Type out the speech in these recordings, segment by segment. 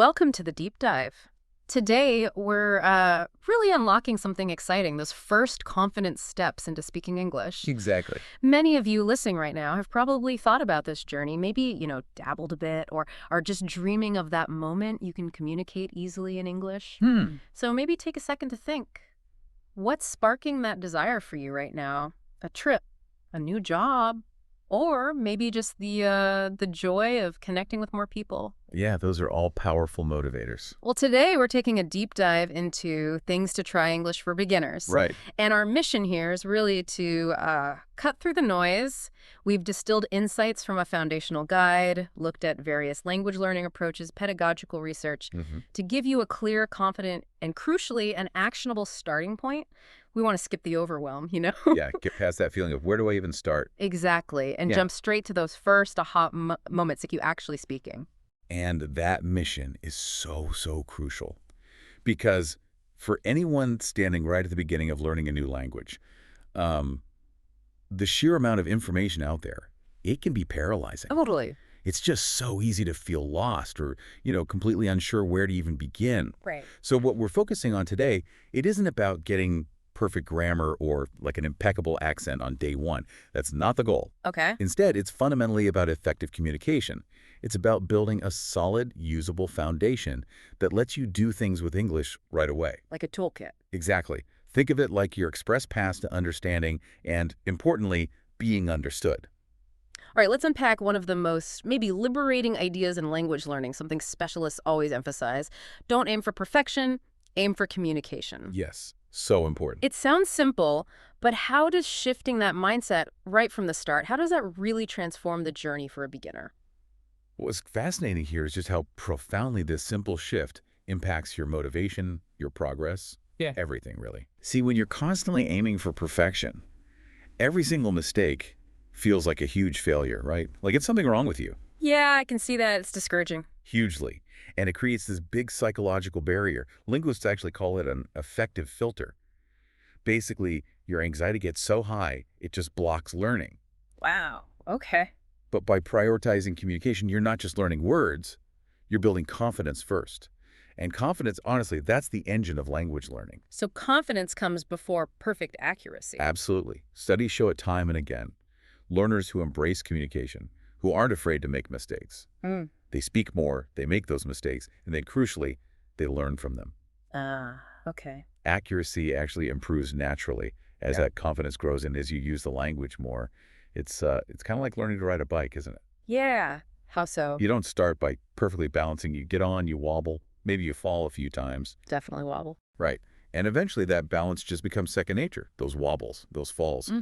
Welcome to the deep dive. Today, we're really unlocking something exciting, those first confident steps into speaking English. Exactly. Many of you listening right now have probably thought about this journey, maybe, dabbled a bit, or are just dreaming of that moment you can communicate easily in English. So maybe take a second to think. What's sparking that desire for you right now? A trip, a new job, or maybe just the joy of connecting with more people? Yeah, those are all powerful motivators. Well, today we're taking a deep dive into things to try English for beginners. Right. And our mission here is really to cut through the noise. We've distilled insights from a foundational guide, looked at various language learning approaches, pedagogical research, to give you a clear, confident, and crucially, an actionable starting point. We want to skip the overwhelm, Yeah, get past that feeling of where do I even start? Exactly. And Yeah. jump straight to those first aha moments, like you actually speaking. And that mission is so crucial because for anyone standing right at the beginning of learning a new language, um, the sheer amount of information out there, it can be paralyzing. Totally. It's just so easy to feel lost or, completely unsure where to even begin. Right. So what we're focusing on today, it isn't about getting perfect grammar or like an impeccable accent on day one. That's not the goal. Okay. Instead, it's fundamentally about effective communication. It's about building a solid, usable foundation that lets you do things with English right away. Like a toolkit. Exactly. Think of it like your express path to understanding and, importantly, being understood. All right, let's unpack one of the most maybe liberating ideas in language learning, something specialists always emphasize. Don't aim for perfection, aim for communication. Yes, so important. It sounds simple, but how does shifting that mindset right from the start, how does that really transform the journey for a beginner? What's fascinating here is just how profoundly this simple shift impacts your motivation, your progress, everything really. See, when you're constantly aiming for perfection, every single mistake feels like a huge failure, right? Like it's something wrong with you. Yeah, I can see that. It's discouraging. Hugely. And it creates this big psychological barrier. Linguists actually call it an affective filter. Basically, your anxiety gets so high, it just blocks learning. Wow. Okay. But by prioritizing communication, you're not just learning words, you're building confidence first. And confidence, honestly, that's the engine of language learning. So confidence comes before perfect accuracy. Absolutely. Studies show it time and again. Learners who embrace communication, who aren't afraid to make mistakes. They speak more, they make those mistakes, and then crucially, they learn from them. Okay. Accuracy actually improves naturally as that confidence grows and as you use the language more. It's kind of like learning to ride a bike, isn't it? Yeah. How so? You don't start by perfectly balancing. You get on, you wobble, maybe you fall a few times. Definitely wobble. Right. And eventually that balance just becomes second nature, those wobbles, those falls.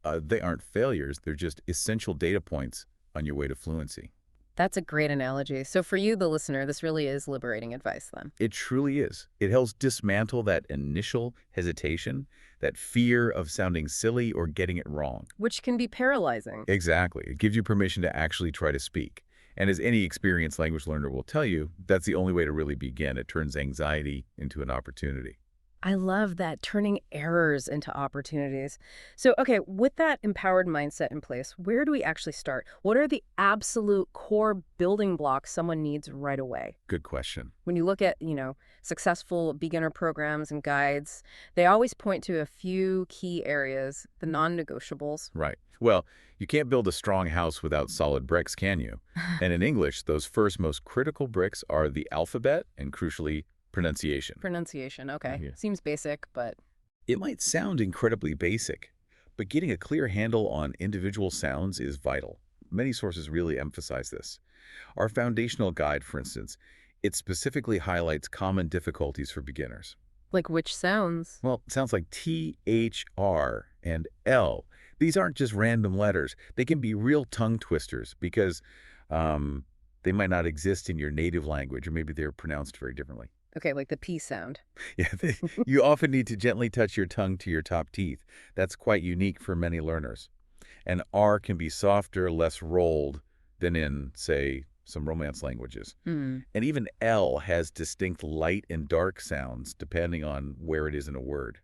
They aren't failures. They're just essential data points on your way to fluency. That's a great analogy. So for you, the listener, this really is liberating advice then. It truly is. It helps dismantle that initial hesitation, that fear of sounding silly or getting it wrong. Which can be paralyzing. Exactly. It gives you permission to actually try to speak. And as any experienced language learner will tell you, that's the only way to really begin. It turns anxiety into an opportunity. I love that, turning errors into opportunities. So, okay, with that empowered mindset in place, where do we actually start? What are the absolute core building blocks someone needs right away? Good question. When you look at, successful beginner programs and guides, they always point to a few key areas, the non-negotiables. Right. Well, you can't build a strong house without solid bricks, can you? And in English, those first most critical bricks are the alphabet and, crucially, pronunciation. Pronunciation, okay. Yeah. Seems basic, but... It might sound incredibly basic, but getting a clear handle on individual sounds is vital. Many sources really emphasize this. Our foundational guide, for instance, it specifically highlights common difficulties for beginners. Like which sounds? Well, it sounds like T, H, R, and L. These aren't just random letters. They can be real tongue twisters because they might not exist in your native language, or maybe they're pronounced very differently. Okay, like the P sound. Yeah, you often need to gently touch your tongue to your top teeth. That's quite unique for many learners. And R can be softer, less rolled than in, say, some Romance languages. And even L has distinct light and dark sounds depending on where it is in a word.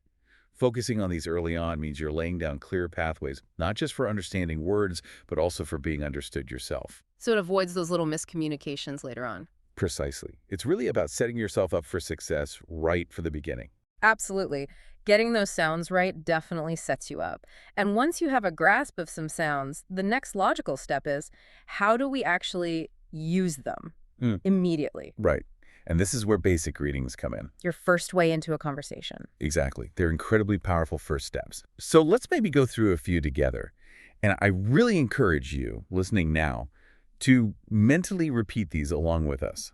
Focusing on these early on means you're laying down clear pathways, not just for understanding words, but also for being understood yourself. So it avoids those little miscommunications later on. Precisely. It's really about setting yourself up for success right for the beginning. Absolutely. Getting those sounds right definitely sets you up. And once you have a grasp of some sounds, the next logical step is, how do we actually use them Mm, immediately? right. And this is where basic greetings come in. Your first way into a conversation. Exactly. They're incredibly powerful first steps. So let's maybe go through a few together. And I really encourage you, listening now, to mentally repeat these along with us.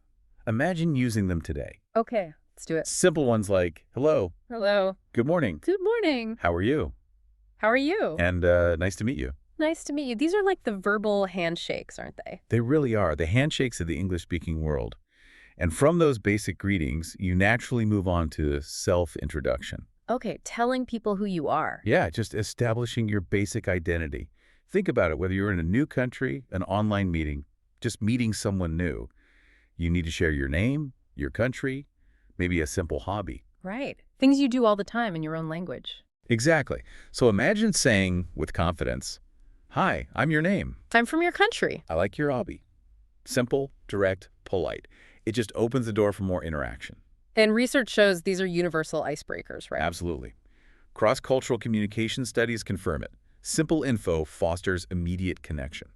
Imagine using them today. Okay, let's do it. Simple ones like, hello, Hello. good morning, Good morning. how are you? How are you? And nice to meet you. Nice to meet you. These are like the verbal handshakes, aren't they? They really are the handshakes of the English-speaking world. And from those basic greetings, you naturally move on to self-introduction. Okay, telling people who you are. Yeah, just establishing your basic identity. Think about it, whether you're in a new country, an online meeting, just meeting someone new. You need to share your name, your country, maybe a simple hobby. Right. Things you do all the time in your own language. Exactly. So imagine saying with confidence, "Hi, I'm your name. I'm from your country. I like your hobby." Simple, direct, polite. It just opens the door for more interaction. And research shows these are universal icebreakers, right? Absolutely. Cross-cultural communication studies confirm it. Simple info fosters immediate connection.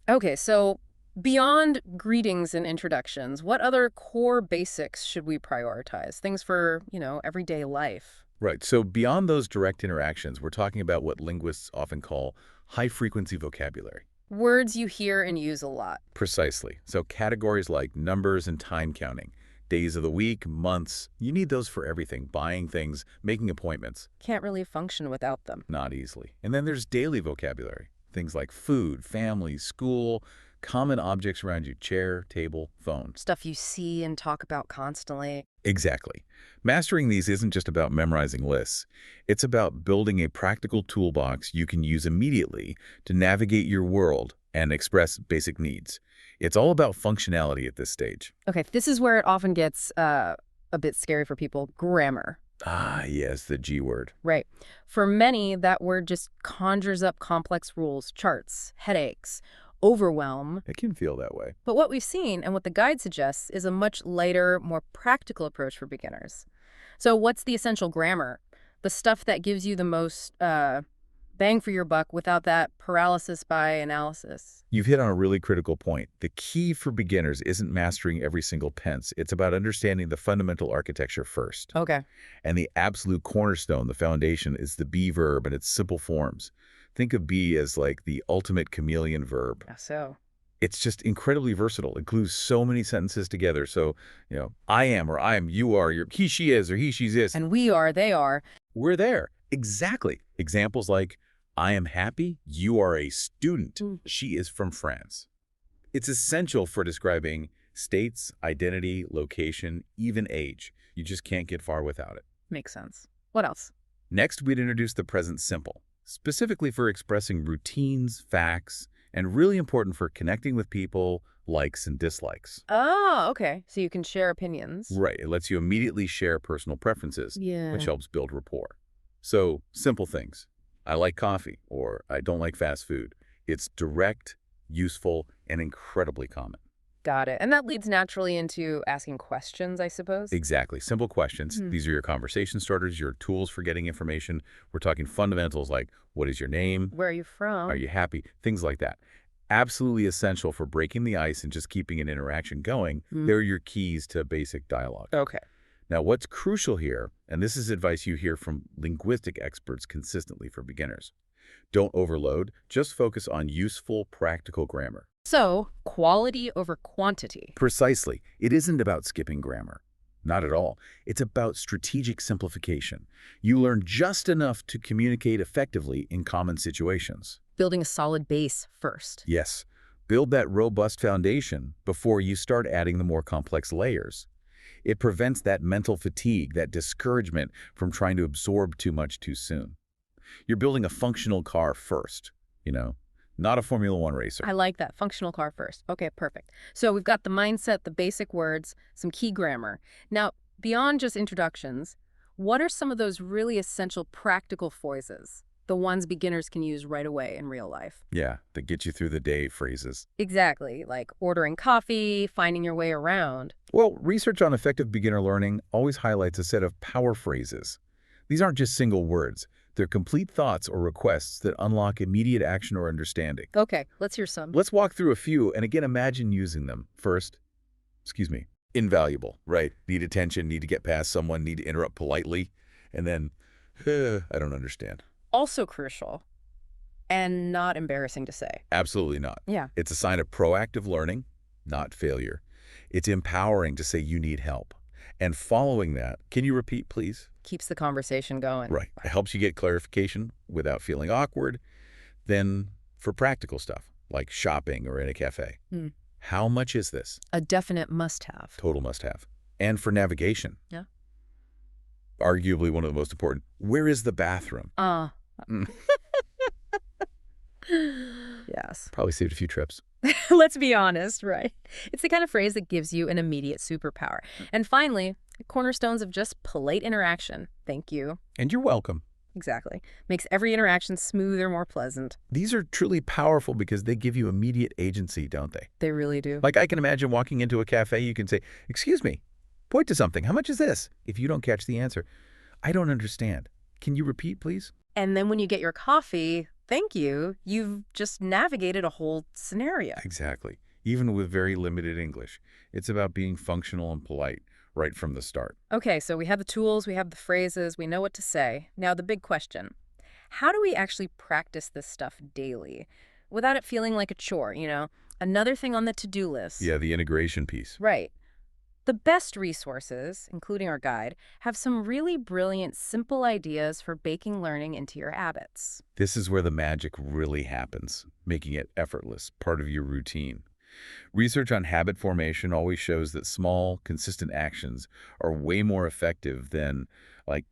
Okay, so beyond greetings and introductions, what other core basics should we prioritize? Things for, everyday life. Right. So beyond those direct interactions, we're talking about what linguists often call high-frequency vocabulary. Words you hear and use a lot. Precisely. So categories like numbers and time counting, days of the week, months, you need those for everything, buying things, making appointments. Can't really function without them. Not easily. And then there's daily vocabulary, things like food, family, school, common objects around you, chair, table, phone. Stuff you see and talk about constantly. Exactly. Mastering these isn't just about memorizing lists. It's about building a practical toolbox you can use immediately to navigate your world and express basic needs. It's all about functionality at this stage. Okay, this is where it often gets a bit scary for people. Grammar. Ah, yes, the G word. Right. For many, that word just conjures up complex rules, charts, headaches, overwhelm. It can feel that way. But what we've seen and what the guide suggests is a much lighter, more practical approach for beginners. So what's the essential grammar? The stuff that gives you the most bang for your buck without that paralysis by analysis. You've hit on a really critical point. The key for beginners isn't mastering every single tense. It's about understanding the fundamental architecture first. Okay. And the absolute cornerstone, the foundation, is the be verb and its simple forms. Think of be as like the ultimate chameleon verb. So It's just incredibly versatile. It glues so many sentences together. So, I am or I am, you are, you're, he, she is, or he, she's is. and we are, they are. We're there. Exactly. Examples like, I am happy, you are a student. She is from France. It's essential for describing states, identity, location, even age. You just can't get far without it. Makes sense. What else? Next, we'd introduce the present simple, specifically for expressing routines, facts, and really important for connecting with people, likes and dislikes. Oh, okay. So you can share opinions. Right. It lets you immediately share personal preferences, Yeah. which helps build rapport. So, simple things. I like coffee, or I don't like fast food. It's direct, useful, and incredibly common. Got it. And that leads naturally into asking questions, I suppose? Exactly. Simple questions. Hmm. These are your conversation starters, your tools for getting information. We're talking fundamentals like, what is your name? Where are you from? Are you happy? Things like that. Absolutely essential for breaking the ice and just keeping an interaction going. They're your keys to basic dialogue. Okay. Now, what's crucial here, and this is advice you hear from linguistic experts consistently for beginners, don't overload, just focus on useful, practical grammar. So, quality over quantity. Precisely. It isn't about skipping grammar. Not at all. It's about strategic simplification. You learn just enough to communicate effectively in common situations. Building a solid base first. Yes, build that robust foundation before you start adding the more complex layers. It prevents that mental fatigue, that discouragement from trying to absorb too much too soon. You're building a functional car first, not a Formula One racer. I like that. Functional car first. Okay, perfect. So we've got the mindset, the basic words, some key grammar. Now, beyond just introductions, what are some of those really essential practical phrases? The ones beginners can use right away in real life. Yeah, that get you through the day phrases. Exactly, like ordering coffee, finding your way around. Well, research on effective beginner learning always highlights a set of power phrases. These aren't just single words. They're complete thoughts or requests that unlock immediate action or understanding. Okay, let's hear some. Let's walk through a few, and again, imagine using them. First, invaluable, right? Need attention, need to get past someone, need to interrupt politely. And then, I don't understand. Also crucial and not embarrassing to say. Absolutely not. Yeah. It's a sign of proactive learning, not failure. It's empowering to say you need help. And following that, can you repeat, please? Keeps the conversation going. Right. It helps you get clarification without feeling awkward. Then for practical stuff, like shopping or in a cafe. How much is this? A definite must-have. Total must-have. And for navigation. Yeah. Arguably one of the most important. Where is the bathroom? Yes. Probably saved a few trips. Let's be honest, right? It's the kind of phrase that gives you an immediate superpower. And finally, cornerstones of just polite interaction. Thank you. And you're welcome. Exactly. Makes every interaction smoother, more pleasant. These are truly powerful because they give you immediate agency, don't they? They really do. Like I can imagine walking into a cafe, you can say, "Excuse me, point to something. How much is this?" If you don't catch the answer, "I don't understand. Can you repeat, please?" And then when you get your coffee, thank you, you've just navigated a whole scenario. Exactly. Even with very limited English. It's about being functional and polite right from the start. Okay, so we have the tools, we have the phrases, we know what to say. Now the big question, how do we actually practice this stuff daily without it feeling like a chore, Another thing on the to-do list. Yeah, the integration piece. Right. The best resources, including our guide, have some really brilliant, simple ideas for baking learning into your habits. This is where the magic really happens, making it effortless, part of your routine. Research on habit formation always shows that small, consistent actions are way more effective than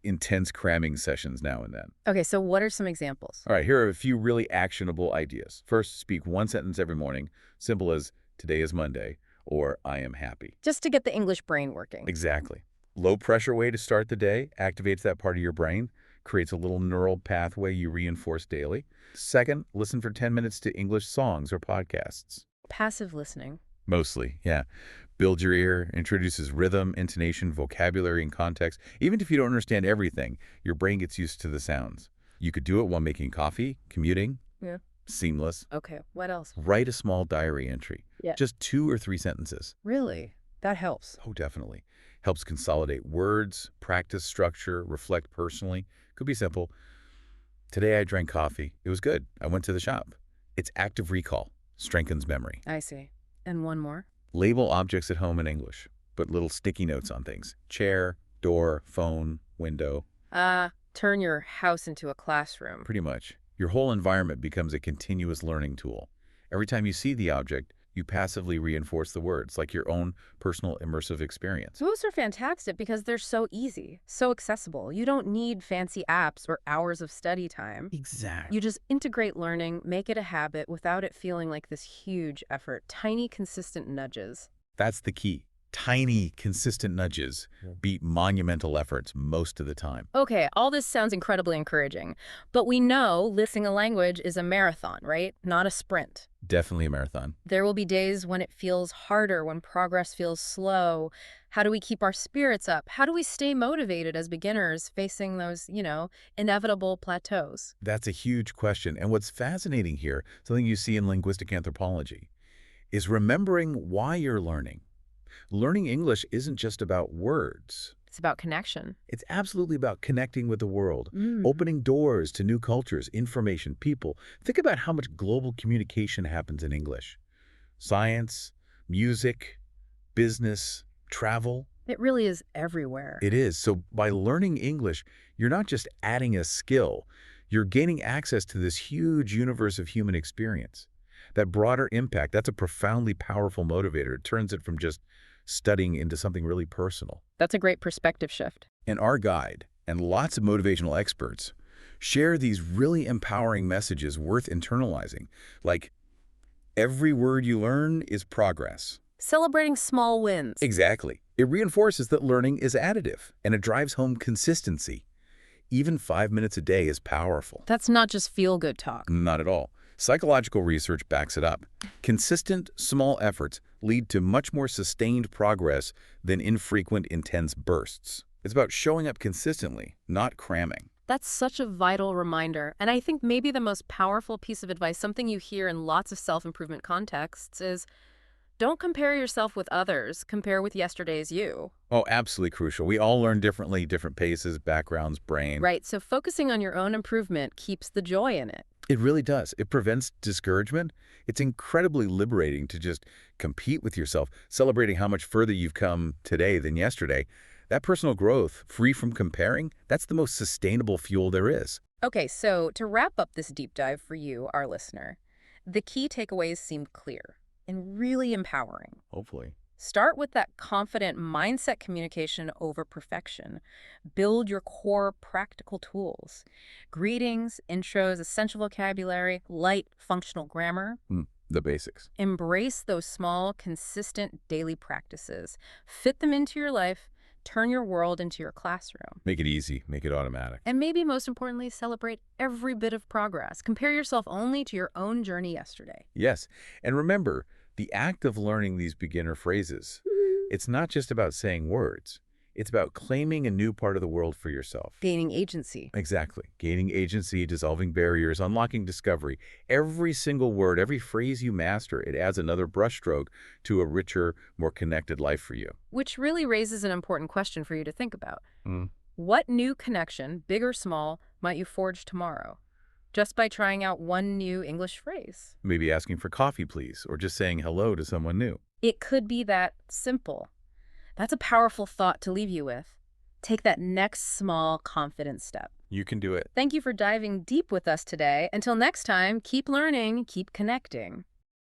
intense cramming sessions now and then. Okay, so what are some examples? All right, here are a few really actionable ideas. First, speak one sentence every morning, simple as "Today is Monday," or "I am happy." Just to get the English brain working. Exactly. Low pressure way to start the day activates that part of your brain, creates a little neural pathway you reinforce daily. Second, listen for 10 minutes to English songs or podcasts. Passive listening. Mostly, yeah. Build your ear, introduces rhythm, intonation, vocabulary, and context. Even if you don't understand everything, your brain gets used to the sounds. You could do it while making coffee, commuting. Yeah. Seamless. Okay, what else? Write a small diary entry. Yeah. Just 2 or 3 sentences. Really? That helps. Oh, definitely. Helps consolidate words, practice structure, reflect personally. Could be simple. Today I drank coffee. It was good. I went to the shop. It's active recall. Strengthens memory. I see. And one more? Label objects at home in English. Put little sticky notes on things. Chair, door, phone, window. Turn your house into a classroom. Pretty much. Your whole environment becomes a continuous learning tool. Every time you see the object, you passively reinforce the words, like your own personal immersive experience. Those are fantastic because they're so easy, so accessible. You don't need fancy apps or hours of study time. Exactly. You just integrate learning, make it a habit without it feeling like this huge effort. Tiny, consistent nudges. That's the key. Tiny, consistent nudges beat monumental efforts most of the time. Okay, all this sounds incredibly encouraging. But we know listening a language is a marathon, right? Not a sprint. Definitely a marathon. There will be days when it feels harder, when progress feels slow. How do we keep our spirits up? How do we stay motivated as beginners facing those, inevitable plateaus? That's a huge question. And what's fascinating here, something you see in linguistic anthropology, is remembering why you're learning. Learning English isn't just about words. It's about connection. It's absolutely about connecting with the world, opening doors to new cultures, information, people. Think about how much global communication happens in English. Science, music, business, travel. It really is everywhere. It is. So by learning English, you're not just adding a skill, you're gaining access to this huge universe of human experience. That broader impact, that's a profoundly powerful motivator. It turns it from just studying into something really personal. That's a great perspective shift. And our guide, and lots of motivational experts, share these really empowering messages worth internalizing, like every word you learn is progress. Celebrating small wins. Exactly. It reinforces that learning is additive, and it drives home consistency. Even 5 minutes a day is powerful. That's not just feel-good talk. Not at all. Psychological research backs it up. Consistent, small efforts lead to much more sustained progress than infrequent, intense bursts. It's about showing up consistently, not cramming. That's such a vital reminder. And I think maybe the most powerful piece of advice, something you hear in lots of self-improvement contexts, is don't compare yourself with others. Compare with yesterday's you. Oh, absolutely crucial. We all learn differently, different paces, backgrounds, brain. Right, so focusing on your own improvement keeps the joy in it. It really does. It prevents discouragement. It's incredibly liberating to just compete with yourself, celebrating how much further you've come today than yesterday. That personal growth, free from comparing, that's the most sustainable fuel there is. Okay, so to wrap up this deep dive for you, our listener, the key takeaways seem clear and really empowering. Hopefully. Start with that confident mindset communication over perfection. Build your core practical tools. Greetings, intros, essential vocabulary, light functional grammar. The basics. Embrace those small, consistent daily practices. Fit them into your life. Turn your world into your classroom. Make it easy. Make it automatic. And maybe most importantly, celebrate every bit of progress. Compare yourself only to your own journey yesterday. Yes. And remember, the act of learning these beginner phrases, it's not just about saying words. It's about claiming a new part of the world for yourself. Gaining agency. Exactly. Gaining agency, dissolving barriers, unlocking discovery. Every single word, every phrase you master, it adds another brushstroke to a richer, more connected life for you. Which really raises an important question for you to think about. Mm. What new connection, big or small, might you forge tomorrow? Just by trying out one new English phrase. Maybe asking for coffee, please, or just saying hello to someone new. It could be that simple. That's a powerful thought to leave you with. Take that next small, confident step. You can do it. Thank you for diving deep with us today. Until next time, keep learning, keep connecting.